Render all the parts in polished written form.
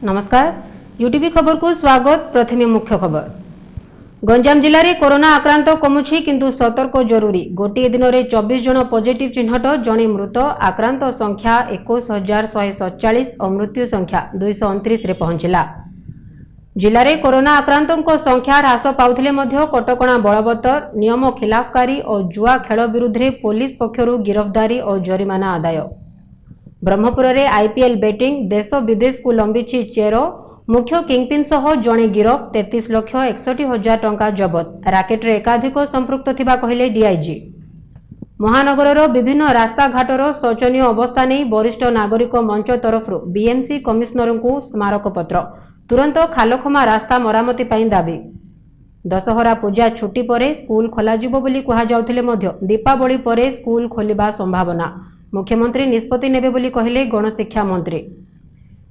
नमस्कार यूटीवी खबर को स्वागत। प्रथमे मुख्य खबर। गंजाम जिले में कोरोना आक्रांत कमुछि किंतु सतर्क जरूरी। गोटे दिन में 24 जन पॉजिटिव चिन्हट, जड़े मृत। आक्रांत संख्या 21,147 और मृत्यु संख्या 229 रे पहुंचला। जिले में कोरोना आक्रांतों संख्या ह्रास पाउथिले मध्य कटकणा बलवत्तर। नियम खिलाफकारी और जुआ खेल विरुद्ध रे पुलिस पक्षरु गिरफ्तारी और जरिमाना आदाय। ब्रह्मपुर में आईपीएल बेटिंग देश विदेश को लंबिछि चेर। मुख्य किंगपिन सह जड़े गिरफ। 33,61,000 टंका जबत। राकेट रे एकाधिक संपृक्त थिबा कहिले डीआईजी। महानगर विभिन्न रास्ता घाटर शोचनीय अवस्था नहीं वरिष्ठ नागरिक मंच तरफ बीएमसी कमिश्नर को स्मारक पत्र। तुरंत खालखमा रास्ता मरामती पाई दाबी। दशहरा पूजा छुट्टी पर स्कूल खोलाजिबो बोली कहा जाउथिले मध्य दीपावली पर स्कूल खोलिबा संभावना। मुख्यमंत्री निष्पत्ति नेबे बोली कहिले गणशिक्षा मंत्री।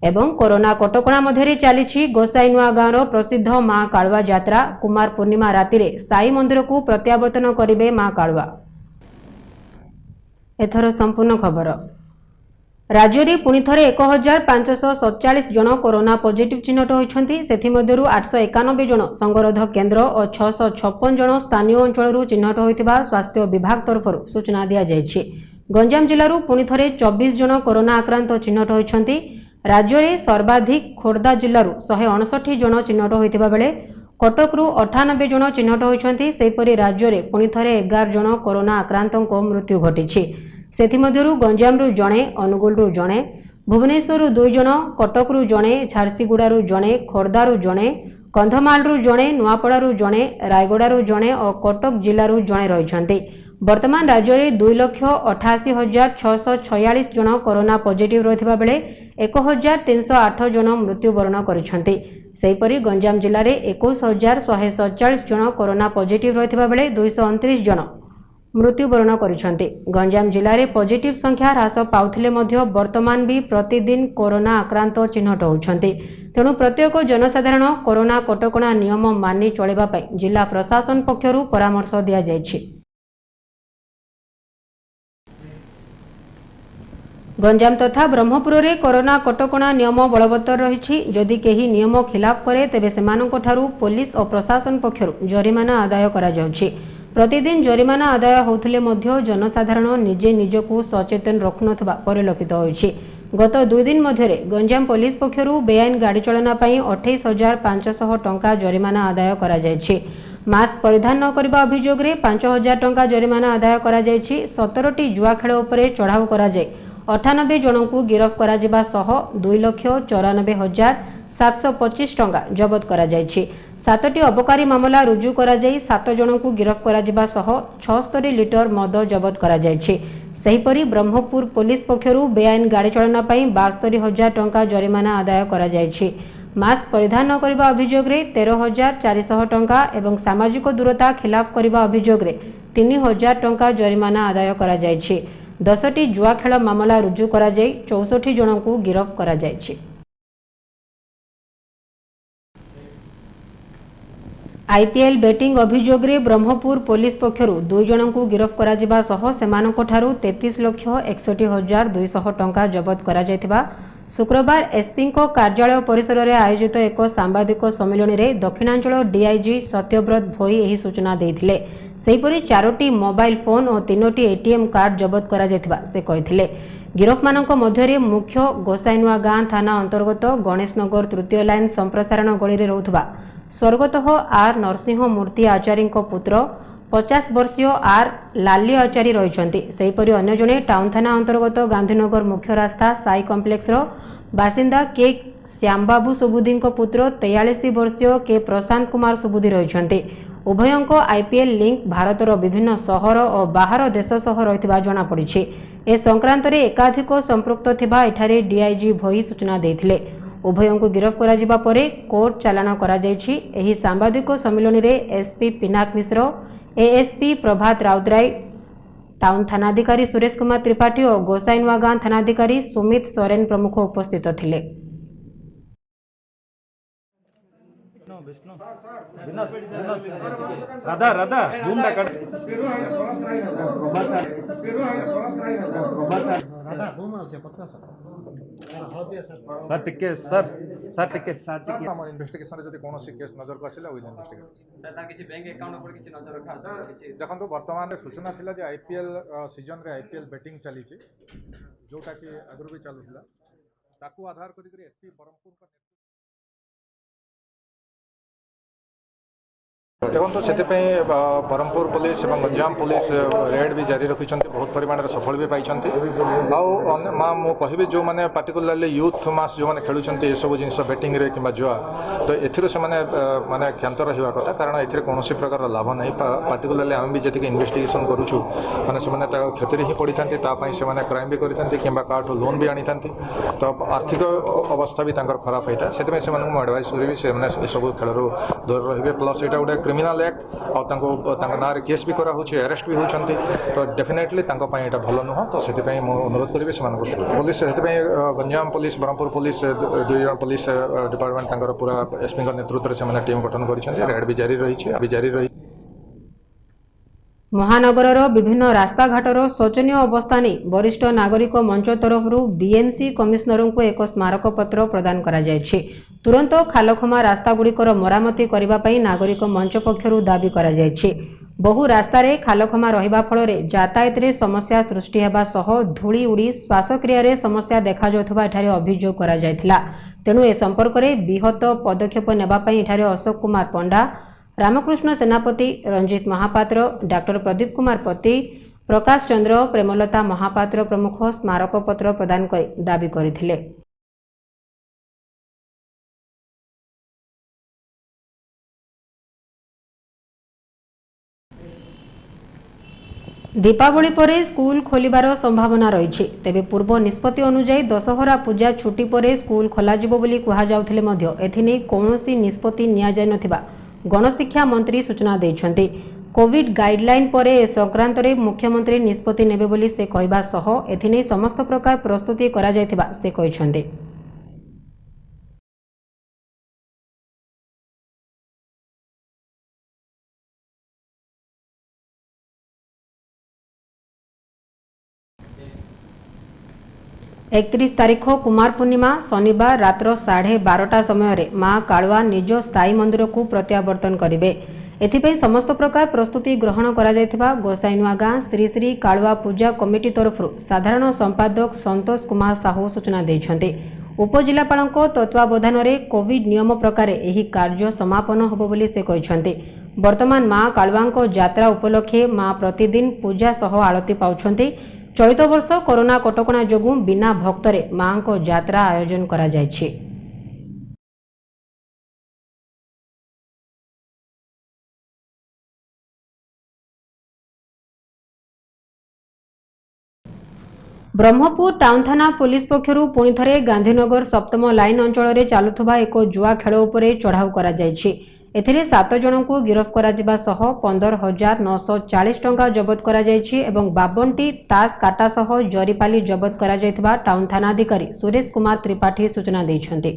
एवं कोरोना कटकणा मध्य चली गोसाईनुआ गाँव प्रसिद्ध मां कालुआ यात्रा। कुमार पूर्णिमा राति रे स्थायी मंदिर को प्रत्यावर्तन करिवे मां कालुआ। एथर संपूर्ण खबर। राज्य में पुणी थे 1,547 जन कोरोना पॉजिटिव चिन्हट होती। से 891 जन संगरोध केन्द्र और 656 जन स्थानीय अंचल चिन्हट होता स्वास्थ्य विभाग तरफ सूचना दी जाएगी। गंजाम जिलूर पुणी थे 24 जन कोरोना आक्रांत चिन्हट होती। राज्य में सर्वाधिक खोर्धा जिलूर 159 जन चिन्हट होता बेले कटकरू 98 जन चिन्हट होती। सेहीपरि राज्य में पुणी थे 11 जन कोरोना आक्रांतों मृत्यु घटी। सेथिमध्यरु गंजामरू जणे, अनुगुलरू जणे, भुवनेश्वररू 2 जन, कटकरू जणे, झारसीगुड़ारू जणे, खोर्धारू जणे, कंधमालरू जणे, नुआपड़ारू जणे, रायगड़ारू जणे और कटक जिल्लारू जणे रहिछन्ति। वर्तमान राज्य में 2,88,646 जन कोरोना पॉजिटिव रहिथिबा बेले 1,308 जन मृत्युवरण करिछन्ति। सेहीपरि गंजाम जिले में 21,147 जन कोरोना पॉजिटिव रहिथिबा बेले 229 जन मृत्युवरण करिछन्ति। गंजाम जिले में पॉजिटिव संख्या ह्रास पाउथिले मध्य वर्तमान भी प्रतिदिन कोरोना आक्रांत चिन्हट होउछन्ति। तेणु प्रत्येक जनसाधारण कोरोना कटकणा नियम मानि चलिबा पई जिला प्रशासन पक्षरु परामर्श दिया जायछि। गंजाम तथा ब्रह्मपुर में कोरोना कटकणा नियम बलवत्तर रही। जदि केही नियम खिलाफ करे तेबे सेमानंको ठारू पुलिस और प्रशासन पक्षरु जरिमाना आदाय करा जाउछि। प्रतिदिन जरिमाना आदाय होउथिले मध्य जनसाधारण निजे निजकू सचेतन रखुनथबा परिलक्षित होइछि। गत 2 दिन मध्यरे गंजाम पुलिस पक्षरु बेआईन गाड़ी चलना पई 28,500 टंका जरिमाना आदाय करा जायछि। मास्क परिधान न करबा अभियोग रे 5,000 टंका जरिमाना आदाय करा जायछि। 17टी जुआ खेल उपरे चढ़ाऊ करा जाय 98 जन को गिरफ करा जिबा सह 2,94,725 टंका जबत करा जायछि। 7टी अबकारी मामला रुजु करा जाय 7 जन को गिरफ करा जिबा सह 76 लिटर मद जबत करा जायछि। सेहीपरि ब्रह्मपुर पुलिस पक्षरु बेआईन गाड़ी चलना पई 72,000 टंका जरिमाना आदाय करा जायछि। मास्क परिधान न करबा अभियोग रे 13,400 टंका एवं सामाजिक दूरता खिलाफ करबा अभियोग रे 3,000 टंका जरिमाना आदाय करा जायछि। 10टी जुआ खेल मामला रुजु करा जाय 64 जन को गिरफ करा जायछि। आईपीएल बेटिंग अभियोग रे ब्रह्मपुर पुलिस पक्षरु 2 जन को गिरफ करा जिबा सह सेमानंको ठारू 33,61,200 टंका जबत करा जायथिबा शुक्रवार एसपी को कार्यालय परिसर में आयोजित एक सांबादिक सम्मेलन में दक्षिणांचल डीआईजी सत्यव्रत भोई एही सूचना देथिले। सेहीपरि 4टी मोबाइल फोन और 3टी एटीएम कार्ड जबत करा जायथिबा से कहिथिले। गिरफ मानक मध्य मुख्य गोसाईनुआ गाँ थाना अंतर्गत गणेशनगर तृतीय लाइन संप्रसारण गली में रहुथबा स्वर्गत आर नरसिंह मूर्ति आचार्य पुत्र 50 वर्षीय आर लाली आचार्य रहिछन्ति। सेहीपरि अन्य जणे टाउन थाना अंतर्गत गांधीनगर मुख्य रास्ता साई कम्प्लेक्स बासिंदा के श्यामबाबू सुबुदी पुत्र 43 वर्षीय के प्रशांत कुमार सुबुदी रहिछन्ति। उभयंको आईपीएल लिंक भारतर विभिन्न सहर और बाहर देश सह रहितबा जणा पड़िछि। ए संक्रांत रे एकाधिक संपृक्त थिबा एठारे डीआईजी भोई सूचना देथिले। उभयंको गिरफ करा जिबा परे कोर्ट चालान करा जायछि। एही सांबादिक सम्मेलन रे एसपी पिनाक मिश्र, एएसपी प्रभात राउतराय, टाउन थानाधिकारी सुरेश कुमार त्रिपाठी और गोसाईनुआ गाँ थानाधिकारी सुमित सोरेन प्रमुख उपस्थित थिले। राधा राधा घूमना कर राधा घूम 50 सर टिके सर सर टिके आम इन्वेस्टिगेशन जब कौन केस नजर को आसला विल इन्वेस्टिगेट देखो बर्तमान सूचना थिला जे आईपीएल सीजन रे आईपीएल बैटिंग चली जोटा कि आगु भी चलुला ताकू आधार करी एसपी ब्रह्मपुर का देखो से ब्रह्मपुर पुलिस और गंजाम पुलिस रेड भी जारी रखी बहुत परिमाण सफल भी पाई कहि जो मैंने पार्टिकुलरली यूथ मास जो मैंने खेलुंट ये सब जिन बैटिंग रे कि जुआ तो एथिर से माने क्षांत रहा कथा कारण ए कौन प्रकार लाभ नहीं पार्टिकुलरली आम भी जी इन्वेस्टिगेशन करुचु मैंने से क्षति ही पड़ी था से क्राइम भी करते कि लोन भी आनी था तो आर्थिक अवस्था भी खराब होता है से एडवाइस करी से सब खेल दूर रे प्लस यहाँ गोटे क्रिमिनाल एक्ट और ना केस भी कराऊँ अरेस्ट भी होती तो डेफिनेटली यहाँ भल नुह तो से अनुरोध करी पुलिस से गंजाम पुलिस ब्रह्मपुर पुलिस दुई जन पुलिस डिपार्टमेंट पूरा एसपी नेतृत्व से टीम गठन कर रेड भी जारी रही महानगरर विभिन्न रास्ताघाटर शोचनीय अवस्था नहीं वरिष्ठ नागरिक मंच तरफ बीएमसी कमिशनर को एक स्मारक पत्र प्रदान करा जायछि। तुरंत खालखमा रास्तागुड़िकर मरामती करने नागरिक मंच पक्षर दाबी करा जायछि। बहु रास्तार खालखमा रहिबा फଳରେ यातायात रे समस्या सृष्टि हेबा सह धूली उड़ी श्वासक्रिया रे समस्या देखा जाउथबा एठारे अभियोग करा जायथिला। तेणु ए संपर्क रे विहत पदक्षेप नेबा पई एठारे अशोक कुमार पंडा, रामकृष्ण सेनापति, रंजित महापात्र, डॉक्टर प्रदीप कुमार पति, प्रकाश चंद्र, प्रेमलता महापात्र प्रमुख स्मारक पत्र प्रदान कर दाबी करथिले। दीपावली परे स्कूल खोलिबार संभावना रही तेबे पूर्व निष्पत्ति अनुसार दशहरा पूजा छुट्टी परे स्कूल खोलाजिबो बोली कुहा जाउथिले मध्य एथिने कौनसी निष्पत्ति निया जाय नथिबा गणशिक्षा मंत्री सूचना देइछन्ति। कोविड गाइडलाइन परे ए संक्रांत रे मुख्यमंत्री निष्पत्ति नेबे बोली से कहबा सह एथिने समस्त प्रकार प्रस्तुति करा जायथिबा से कहिछन्ति। एकतीस तारीख कुमार पूर्णिमा शनिवार रात्र 12:30 समय मां कालुआ निज स्थायी मंदिर को प्रत्यावर्तन करेंगे। एथिपई समस्त प्रकार प्रस्तुति ग्रहण करा जायथिबा गोसाईनुआ गाँ श्री श्री कालुआ पूजा कमिटी तरफ साधारण संपादक संतोष कुमार साहू सूचना देइछन्ति। उपजिलापालଙ୍କ तत्वावधान में कोविड नियम प्रकार एही कार्य समापन होबो बोली से कहिछन्ति। वर्तमान मां कालुआଙ୍କ यात्रा उपलक्षे मां प्रतिदिन पूजा सह आरती पाउछन्ति। चलित वर्ष कोरोना कटकणा जोगु बिना भक्तरे मां को यात्रा आयोजन करा जायछि। ब्रह्मपुर टाउन थाना पुलिस पक्षरु पुणी थरे गांधीनगर सप्तम लाइन अंचल में चलुवा एक जुआ खेल उपरे चढ़ाऊ करा जायछि। एथिरे 7 जन को गिरफ्त करा जिबा सह 15,940 टंका जबत करा जायछि एवं 52टी तास काटा सह जरीपाली जबत करा जायथिबा टाउन थानाधिकारी सुरेश कुमार त्रिपाठी सूचना दैछन्ति।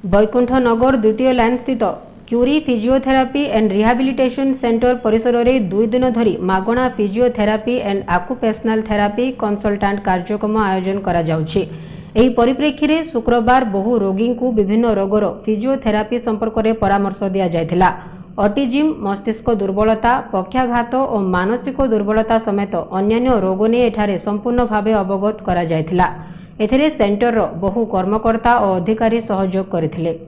बैकुंठ नगर द्वितीय लाइन स्थित Curie physiotherapy and rehabilitation centre परिसर में 2 दिन धरी मागणा physiotherapy and occupational therapy consultant कार्यक्रम आयोजन करा जाउछि। एही परिप्रेक्षी रे शुक्रवार बहु रोगी को विभिन्न रोगर फिजियोथेरापी संपर्क में परामर्श दिया जायथिला। ऑटिज्म, मस्तिष्क दुर्बलता, पक्षाघात और मानसिक दुर्बलता समेत अन्यान्य रोग ने एठारे संपूर्ण भावे अवगत करा जायथिला। एथिरे सेंटर रो बहु कर्मकर्ता और अधिकारी सहयोग करथिले।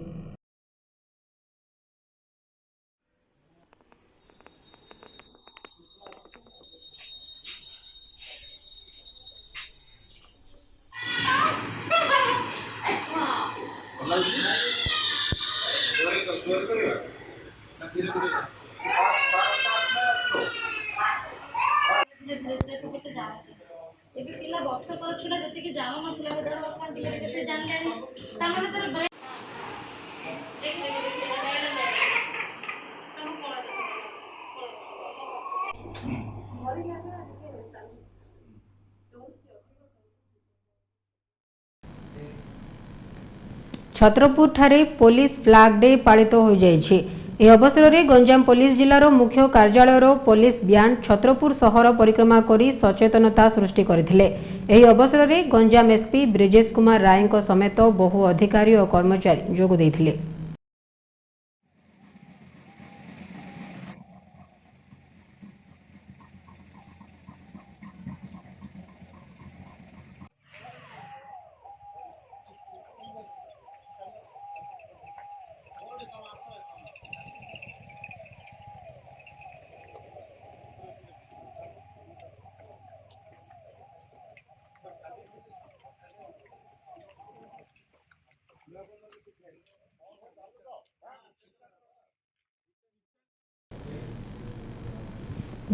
छत्रपुर ठारे पुलिस फ्लैग डे पालित हो जाइछि। ଏହି ଅବସରରେ ଗଞ୍ଜାମ ପୋଲିସ ଜିଲ୍ଲାର ମୁଖ୍ୟ କାର୍ଯ୍ୟାଳୟର ପୋଲିସ ବ୍ୟାଣ୍ଡ ଛତ୍ରପୁର ସହର ପରିକ୍ରମା କରି ସଚେତନତା ସୃଷ୍ଟି କରିଥିଲେ। ଏହି ଅବସରରେ ଗଞ୍ଜାମ ଏସପି ବ୍ରିଜେଶ କୁମାର ରାୟଙ୍କ ସମେତ ବହୁ ଅଧିକାରୀ ଓ କର୍ମଚାରୀ ଯୋଗ ଦେଇଥିଲେ।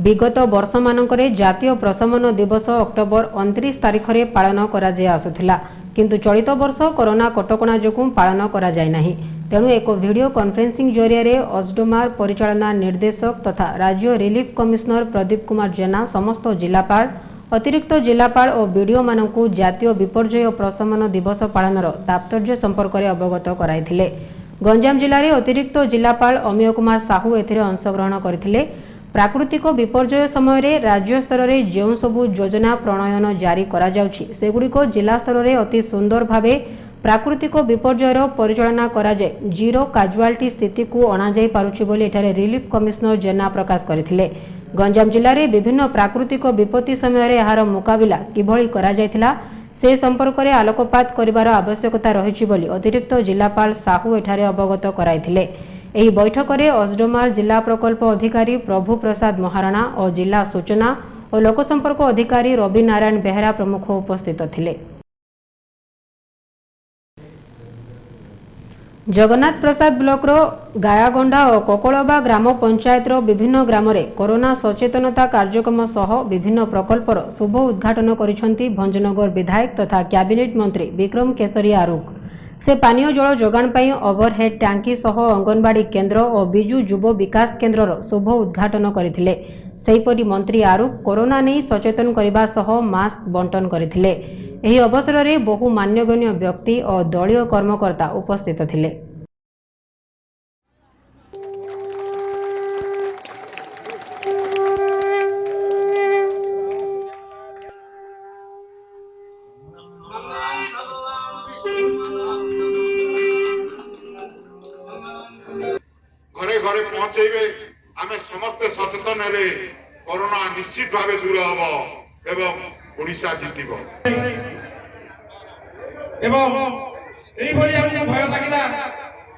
विगत वर्षमानंकरे जातीय प्रशमन दिवस अक्टोबर 29 तारिखरे पालन कराଯାଇ आसुथिला किंतु चलित वर्ष कोरोना कटकणा जोगु पालन कराଯାଇ नाही। तेणु एक वीडियो कॉन्फ्रेंसिंग जरिया ऑस्डोमार परिचालना निर्देशक तथा राज्य रिलीफ कमिश्नर प्रदीप कुमार जेना समस्त जिलापाल अतिरिक्त जिलापाल और बीडीओ मानकु जातीय विपर्यय प्रशमन दिवस पालनर तात्पर्य संपर्क में अवगत कराइथिले। गंजाम जिले में अतिरिक्त जिलापाल अमीय कुमार साहू एथिरे अंशग्रहण करथिले। प्राकृतिक विपर्यय समय राज्य स्तर में जो सबू योजना प्रणयन जारी करा जाउछि सेगुड़िक जिला स्तर में अति सुंदर भावे प्राकृतिक विपर्ययर परिचालना कराए जीरो काजुआलिटी स्थिति को अणाई पारुछि बोली एठारे रिलीफ कमिश्नर जेना प्रकाश करथिले। गंजाम जिले में विभिन्न प्राकृतिक विपत्ति समय यार मुकाबिला किभଳି कराଯାଇथिला से संपर्क में आलोकपात करिवार आवश्यकता रहिछि बोली अतिरिक्त जिलापाल साहू एठारे अवगत कराइथिले। ଏହି ବୈଠକରେ ଅସ୍ଡୋମାର ଜିଲ୍ଲା ପ୍ରକଳ୍ପ ଅଧିକାରୀ ପ୍ରଭୁ ପ୍ରସାଦ ମହାରଣା ଓ ଜିଲ୍ଲା ସୂଚନା ଓ ଲୋକସମ୍ପର୍କ ଅଧିକାରୀ ରବି ନାରାୟଣ ବେହେରା ପ୍ରମୁଖ ଉପସ୍ଥିତ ଥିଲେ। ଜଗନ୍ନାଥ ପ୍ରସାଦ ବ୍ଲକର ଗାୟାଗଣ୍ଡା ଓ କୋକଳବା ଗ୍ରାମ ପଞ୍ଚାୟତର ବିଭିନ୍ନ ଗ୍ରାମରେ କରୋନା ସଚେତନତା କାର୍ଯ୍ୟକ୍ରମ ସହ ବିଭିନ୍ନ ପ୍ରକଳ୍ପର ଶୁଭ ଉଦ୍ଘାଟନ କରିଛନ୍ତି ଭଞ୍ଜନଗର ବିଧାୟକ ତଥା କ୍ୟାବିନେଟ୍ ମନ୍ତ୍ରୀ ବିକ୍ରମ କେଶରୀ ଆରୁଖ। से पानीय जल जोगाण पाई ओवरहेड टांकी सह अंगनवाड़ी केन्द्र और बिजु युव विकास केन्द्र शुभ उद्घाटन करथिले। सेहीपरि मंत्री आरुख कोरोना नहीं सचेतन करने सह मास्क बंटन करथिले। एही अवसर में बहु मान्यगण्य व्यक्ति और दलीय कर्मकर्ता उपस्थित थिले। घरे घरे पहुंचेबे आमे समस्त सचेतन रे कोरोना निश्चित भावे दूर हबो एवं ओडिशा जितिबो एवं एई भली हमने भय लागिला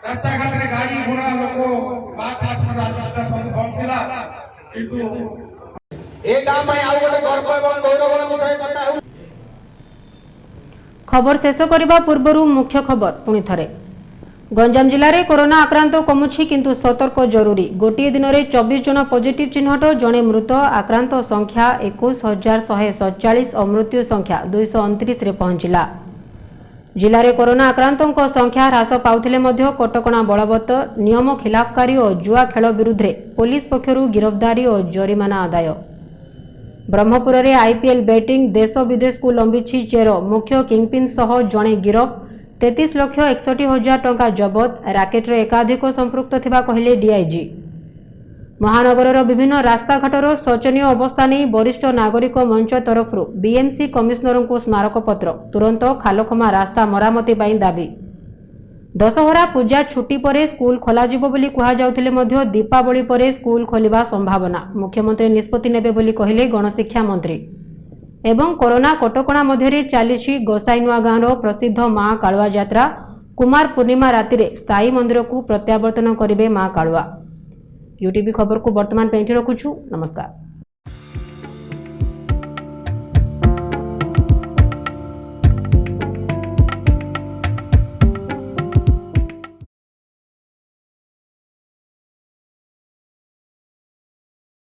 रास्ता घाट रे गाड़ी घोड़ा लोको बात रास्ता रास्ता सब बंद थिला किंतु ए गाम में आउ गोटे गर्व एवं गौरवର विषय कथा खबर शेष करबा पूर्वरु मुख्य खबर पुनि थरे। गंजाम जिले में कोरोना आक्रांत कमुछि किंतु सतर्क जरूरी। गोटे दिन में 24 जन पॉजिटिव चिन्हट जड़े मृत आक्रांत संख्या 21,147 और मृत्यु संख्या 229 रे पहुंचला। जिले में कोरोना आक्रांतों संख्या ह्रास पाउथिले मध्य कटकणा बलवत्तर नियम खिलाफकारी और जुआ खेल विरुद्ध पुलिस पक्षरु गिरफ्तारी और जरिमाना आदाय। ब्रह्मपुर में आईपीएल बैटिंग देश विदेश को लंबिछि चेर मुख्य किंगपिन सह जड़े गिरफ 33,61,000 टंका जबत राकेट्रे एकाधिक संपृक्त थिबा कहिले डीआईजी। महानगर विभिन्न रास्ताघाटर शोचनीय अवस्था नहीं वरिष्ठ नागरिक मंच तरफ बीएमसी कमिश्नर को स्मारक पत्र तुरंत खालखमा रास्ता मरामती दाबी। दशहरा पूजा छुट्टी पर स्कूल खोलाजिबो बोली कहा जाउथिले मध्य दीपावली पर स्कूल खोलिबा संभावना मुख्यमंत्री निष्पत्ति नेबे बोली कहिले गणशिक्षा मंत्री। एवं कोरोना कटकणा मध्य चली गोसाईनुआ गाँव प्रसिद्ध माँ कालुआ यात्रा कुमार पूर्णिमा राति स्थायी मंदिर को प्रत्यावर्तन करेंगे माँ कालुआ। यूटीवी खबर को वर्तमान पे रखुछु। नमस्कार।